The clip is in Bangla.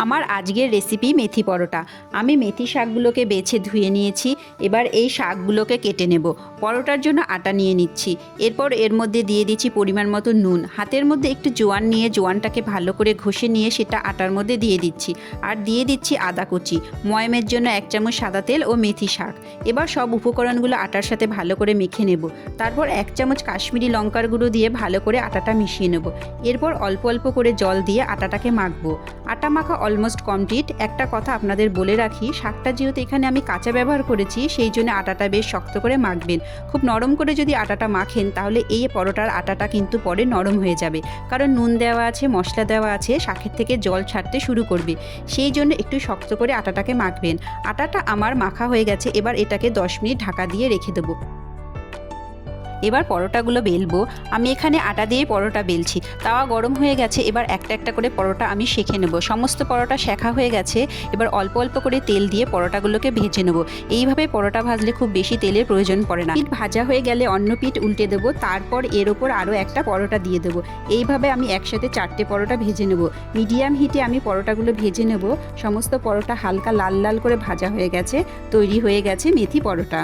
আমার আজকের রেসিপি মেথি পরোটা। আমি মেথি শাকগুলোকে বেছে ধুয়ে নিয়েছি। এবার এই শাকগুলোকে কেটে নেব। পরোটার জন্য আটা নিয়ে নিচ্ছি। এরপর এর মধ্যে দিয়ে দিচ্ছি পরিমাণ মতো নুন। হাতের মধ্যে একটু জোয়ান নিয়ে জোয়ানটাকে ভালো করে ঘষে নিয়ে সেটা আটার মধ্যে দিয়ে দিচ্ছি। আর দিয়ে দিচ্ছি আদা কুচি, ময়মের জন্য 1 চামচ সাদা তেল ও মেথি শাক। এবার সব উপকরণগুলো আটার সাথে ভালো করে মেখে নেব। তারপর 1 চামচ কাশ্মীরি লঙ্কার গুঁড়ো দিয়ে ভালো করে আটাটা মিশিয়ে নেব। এরপর অল্প অল্প করে জল দিয়ে আটাটাকে মাখবো। আটা মাখা অলমোস্ট কমপ্লিট। একটা কথা আপনাদের বলে রাখি, শাকটা যেহেতু এখানে আমি কাঁচা ব্যবহার করেছি, সেই জন্য আটাটা বেশ শক্ত করে মাখবেন। খুব নরম করে যদি আটাটা মাখেন তাহলে এই পরোটার আটাটা কিন্তু পরে নরম হয়ে যাবে, কারণ নুন দেওয়া আছে, মশলা দেওয়া আছে, শাকের থেকে জল ছাড়তে শুরু করবে। সেই জন্য একটু শক্ত করে আটাটাকে মাখবেন। আটাটা আমার মাখা হয়ে গেছে। এবার এটাকে 10 মিনিট ঢাকা দিয়ে রেখে দেবো। এবার পরোটাগুলো বেলবো। আমি এখানে আটা দিয়ে পরোটা বেলছি। তাওয়া গরম হয়ে গেছে। এবার একটা একটা করে পরোটা আমি সেঁকে নেব। সমস্ত পরোটা শেখা হয়ে গেছে। এবার অল্প অল্প করে তেল দিয়ে পরোটাগুলোকে ভেজে নেব। এইভাবে পরোটা ভাজলে খুব বেশি তেলের প্রয়োজন পড়ে না। পিঠ ভাজা হয়ে গেলে অন্য পিঠ উল্টে দেবো। তারপর এর ওপর আরও একটা পরোটা দিয়ে দেবো। এইভাবে আমি একসাথে 4টে পরোটা ভেজে নেব। মিডিয়াম হিটে আমি পরোটাগুলো ভেজে নেব। সমস্ত পরোটা হালকা লাল লাল করে ভাজা হয়ে গেছে। তৈরি হয়ে গেছে মেথি পরোটা।